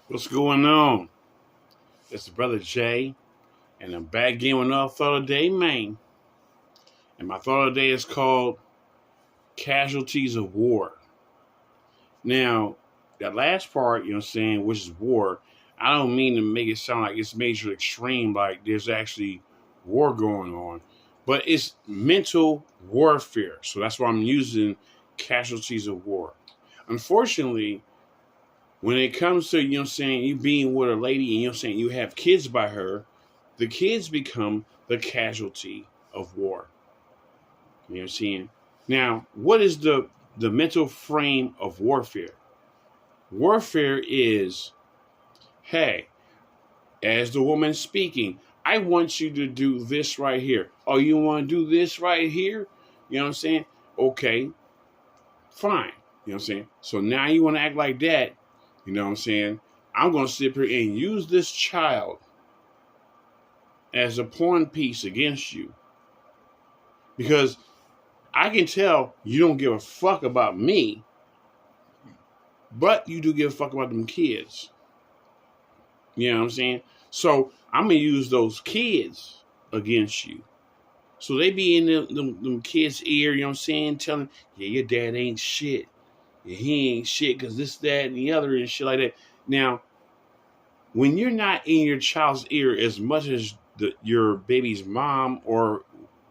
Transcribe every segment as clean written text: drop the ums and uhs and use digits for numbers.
What's going on? It's the brother Jay, and I'm back again with another thought of the day, man. And my thought of the day is called Casualties of War. Now, that last part, you know what I'm saying, which is war, I don't mean to make it sound like it's major extreme, like there's actually war going on, but it's mental warfare. So that's why I'm using casualties of war. Unfortunately, when it comes to, you know what I'm saying, you being with a lady and, you know what I'm saying, you have kids by her, the kids become the casualty of war. You know what I'm saying? Now, what is the mental frame of warfare? Warfare is, hey, as the woman speaking, I want you to do this right here. Oh, you want to do this right here? You know what I'm saying? Okay, fine. You know what I'm saying? So now you want to act like that. You know what I'm saying? I'm going to sit here and use this child as a pawn piece against you. Because I can tell you don't give a fuck about me, but you do give a fuck about them kids. You know what I'm saying? So I'm going to use those kids against you. So they be in them kids' ear, you know what I'm saying? Telling, yeah, your dad ain't shit. Yeah, he ain't shit because this, that, and the other and shit like that. Now, when you're not in your child's ear as much as your baby's mom or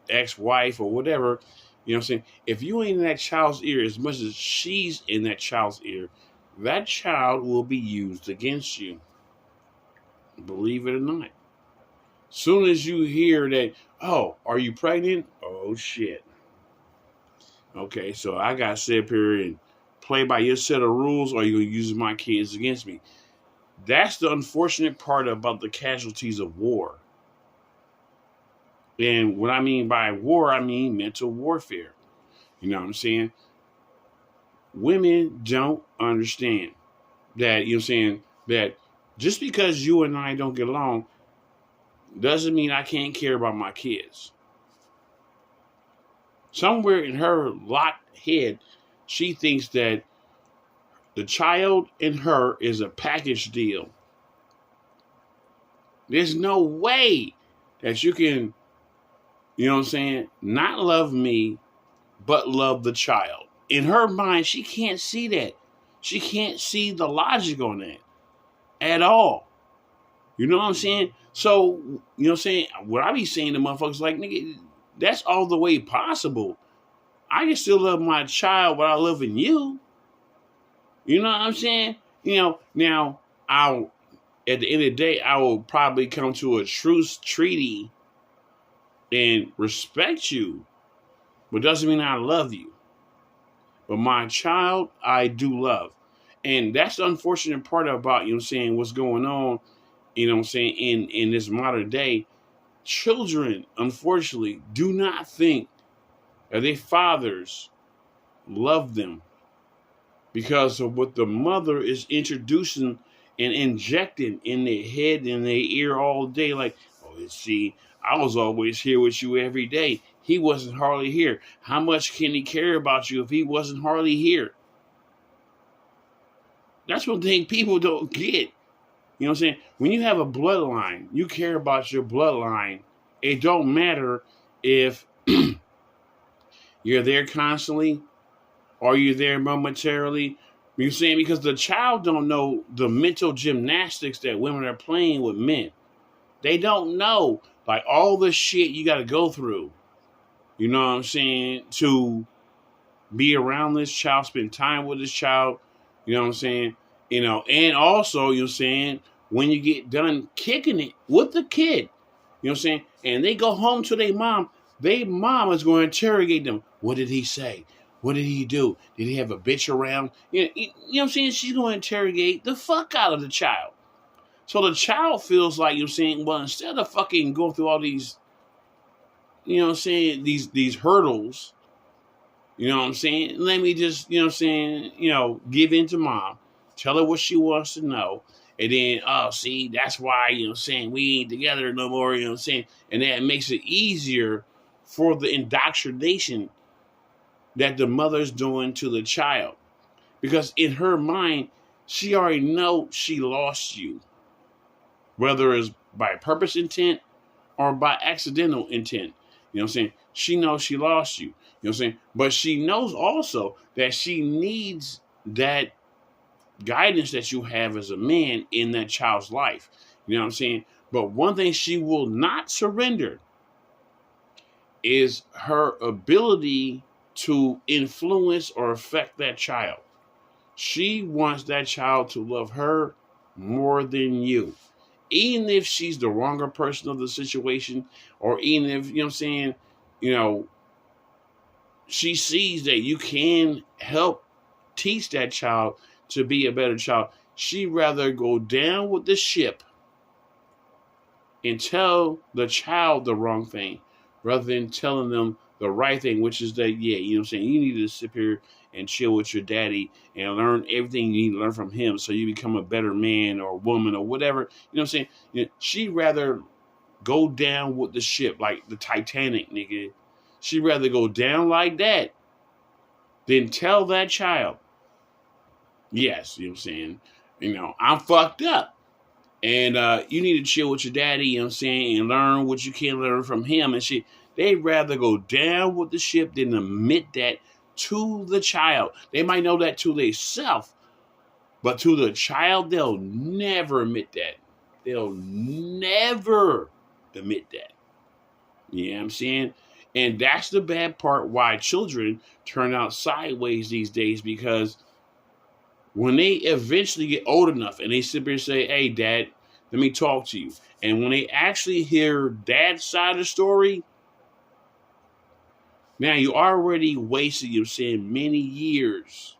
ex-wife or whatever, you know what I'm saying? If you ain't in that child's ear as much as she's in that child's ear, that child will be used against you. Believe it or not. Soon as you hear that, oh, are you pregnant? Oh, shit. Okay, so I got to sit up here and play by your set of rules, or you're going to use my kids against me. That's the unfortunate part about the casualties of war. And what I mean by war, I mean mental warfare. You know what I'm saying? Women don't understand that, you know what I'm saying, that just because you and I don't get along doesn't mean I can't care about my kids. Somewhere in her locked head, she thinks that the child and her is a package deal. There's no way that you can, you know what I'm saying, not love me, but love the child. In her mind, she can't see that. She can't see the logic on that at all. You know what I'm saying? So, you know what I'm saying? What I be saying to motherfuckers like, nigga, that's all the way possible. I can still love my child without loving you. You know what I'm saying? You know, now, I'll, at the end of the day, I will probably come to a truce treaty and respect you, but doesn't mean I love you. But my child, I do love. And that's the unfortunate part about, you know what I'm saying, what's going on, you know what I'm saying, in this modern day. Children, unfortunately, do not think that their fathers love them because of what the mother is introducing and injecting in their head and their ear all day. Like, oh, see, I was always here with you every day. He wasn't hardly here. How much can he care about you if he wasn't hardly here? That's one thing people don't get. You know what I'm saying? When you have a bloodline, you care about your bloodline. It don't matter if you're there constantly or you're there momentarily. You know saying? Because the child don't know the mental gymnastics that women are playing with men. They don't know, like, all the shit you got to go through. You know what I'm saying? To be around this child, spend time with this child. You know what I'm saying? You know, and also, you know what I'm saying, when you get done kicking it with the kid, you know what I'm saying, and they go home to their mom is going to interrogate them. What did he say? What did he do? Did he have a bitch around? You know what I'm saying? She's going to interrogate the fuck out of the child. So the child feels like, you know what I'm saying, well, instead of fucking going through all these, you know what I'm saying, these hurdles, you know what I'm saying, let me just, you know what I'm saying, you know, give in to mom, tell her what she wants to know, and then, oh, see, that's why, you know what I'm saying, we ain't together no more, you know what I'm saying, and that makes it easier for the indoctrination that the mother's doing to the child. Because in her mind, she already know she lost you, whether it's by purpose intent or by accidental intent. You know what I'm saying? She knows she lost you. You know what I'm saying? But she knows also that she needs that guidance that you have as a man in that child's life. You know what I'm saying? But one thing she will not surrender is her ability to influence or affect that child. She wants that child to love her more than you. Even if she's the wronger person of the situation, or even if, you know what I'm saying, you know, she sees that you can help teach that child to be a better child. She'd rather go down with the ship and tell the child the wrong thing rather than telling them the right thing, which is that, yeah, you know what I'm saying, you need to sit here and chill with your daddy and learn everything you need to learn from him so you become a better man or woman or whatever. You know what I'm saying? You know, she'd rather go down with the ship like the Titanic, nigga. She'd rather go down like that than tell that child, yes, you know what I'm saying, you know, I'm fucked up. And you need to chill with your daddy, you know what I'm saying, and learn what you can learn from him and shit. They'd rather go down with the ship than admit that to the child. They might know that to themselves, but to the child, they'll never admit that. They'll never admit that. You know what I'm saying? And that's the bad part why children turn out sideways these days, because when they eventually get old enough and they sit there and say, hey, dad, let me talk to you. And when they actually hear dad's side of the story, now you already wasted, you know, saying, many years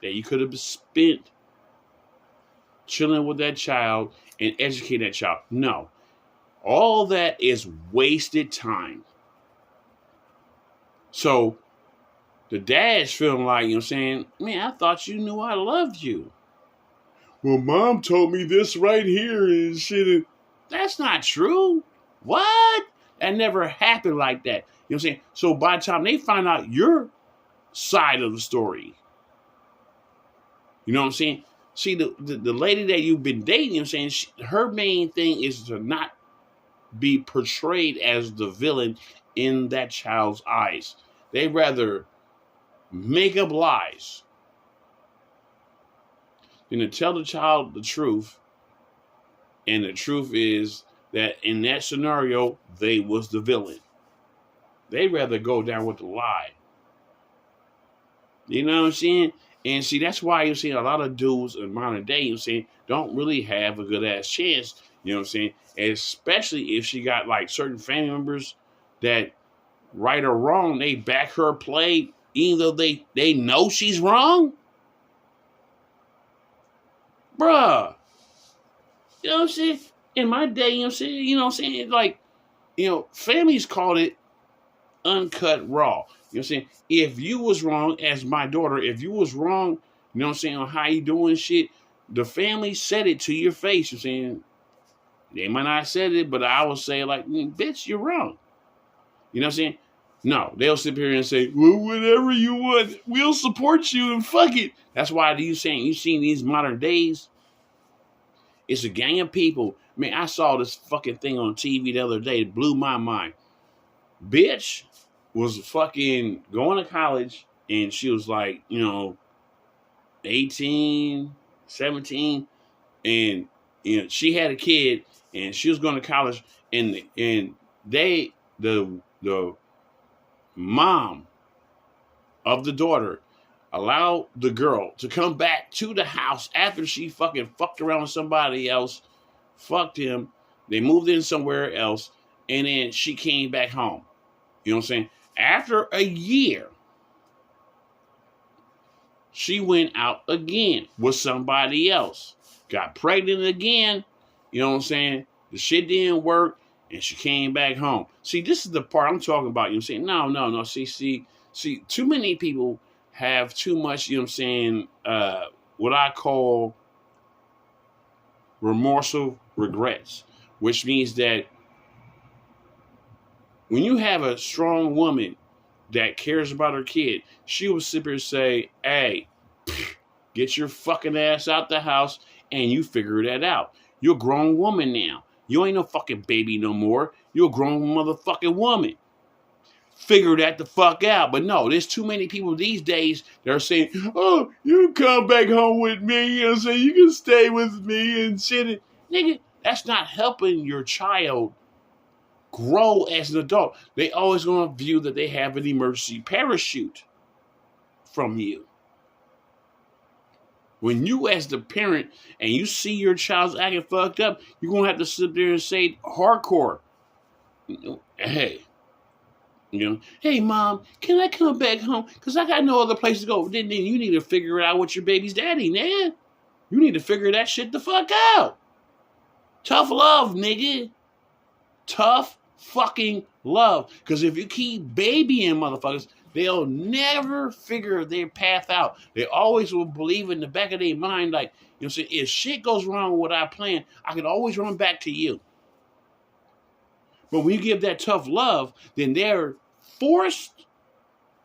that you could have spent chilling with that child and educating that child. No, all that is wasted time. So the dad's feeling like, you know what I'm saying, man, I thought you knew I loved you. Well, mom told me this right here and shit. That's not true. What? That never happened like that. You know what I'm saying? So by the time they find out your side of the story, you know what I'm saying? See, the lady that you've been dating, you know what I'm saying, her main thing is to not be portrayed as the villain in that child's eyes. They'd rather make up lies than to tell the child the truth. And the truth is that in that scenario, they was the villain. They'd rather go down with the lie. You know what I'm saying? And see, that's why you're seeing a lot of dudes in modern day, you know what I'm saying, don't really have a good ass chance, you know what I'm saying? Especially if she got like certain family members that, right or wrong, they back her play, even though they know she's wrong. Bruh. You know what I'm saying? In my day, you know what I'm saying? You know what I'm saying? Like, you know, families called it uncut raw. You know what I'm saying? If you was wrong, as my daughter, if you was wrong, you know what I'm saying, on how you doing shit, the family said it to your face. You're saying, they might not have said it, but I will say like, bitch, you're wrong. You know what I'm saying? No, they'll sit here and say, well, whatever you want, we'll support you and fuck it. That's why you seen these modern days, it's a gang of people. Man, I saw this fucking thing on TV the other day. It blew my mind. Bitch was fucking going to college, and she was like, you know, 18, 17, and you know, she had a kid, and she was going to college, and the mom of the daughter allowed the girl to come back to the house after she fucking fucked around with somebody else, fucked him, they moved in somewhere else, and then she came back home. You know what I'm saying? After a year, she went out again with somebody else, got pregnant again. You know what I'm saying? The shit didn't work, and she came back home. See, this is the part I'm talking about. You know what I'm saying? No. See, too many people have too much, you know what I'm saying, what I call remorseful regrets, which means that when you have a strong woman that cares about her kid, she will sit there and say, hey, Get your fucking ass out the house and you figure that out. You're a grown woman now. You ain't no fucking baby no more. You're a grown motherfucking woman. Figure that the fuck out. But no, there's too many people these days that are saying, oh, you come back home with me, you know what I'm saying? You can stay with me and shit. Nigga, that's not helping your child grow as an adult. They always gonna view that they have an emergency parachute from you. When you as the parent and you see your child's acting fucked up, you're gonna have to sit there and say hardcore, hey, hey mom, can I come back home? Because I got no other place to go. Then you need to figure it out with your baby's daddy, man. You need to figure that shit the fuck out. Tough love, nigga. Tough fucking love. Because if you keep babying motherfuckers, they'll never figure their path out. They always will believe in the back of their mind, like, you know what I'm saying, if shit goes wrong with what I plan, I can always run back to you. But when you give that tough love, then they're forced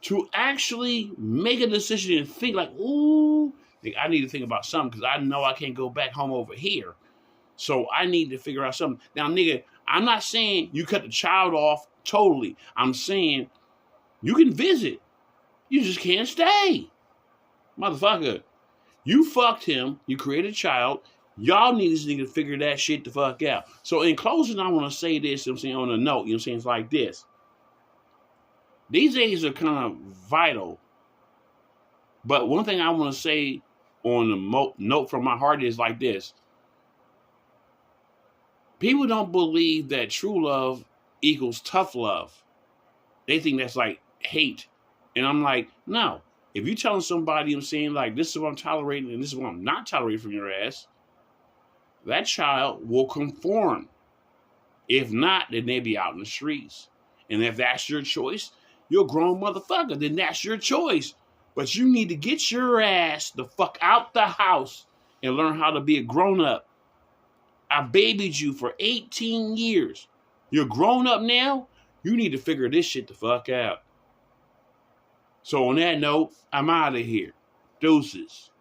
to actually make a decision and think like, ooh, I need to think about something because I know I can't go back home over here. So I need to figure out something. Now, nigga, I'm not saying you cut the child off totally. I'm saying you can visit. You just can't stay. Motherfucker, you fucked him. You created a child. Y'all need this nigga to figure that shit the fuck out. So in closing, I want to say this, you know what I'm saying, on a note, you know what I'm saying, it's like this. These days are kind of vital. But one thing I want to say on a note from my heart is like this. People don't believe that true love equals tough love. They think that's like hate. And I'm like, no. If you're telling somebody, you know what I'm saying, like, this is what I'm tolerating and this is what I'm not tolerating from your ass, that child will conform. If not, then they be out in the streets. And if that's your choice, you're a grown motherfucker, then that's your choice. But you need to get your ass the fuck out the house and learn how to be a grown-up. I babied you for 18 years. You're grown up now. You need to figure this shit the fuck out. So on that note, I'm out of here. Deuces.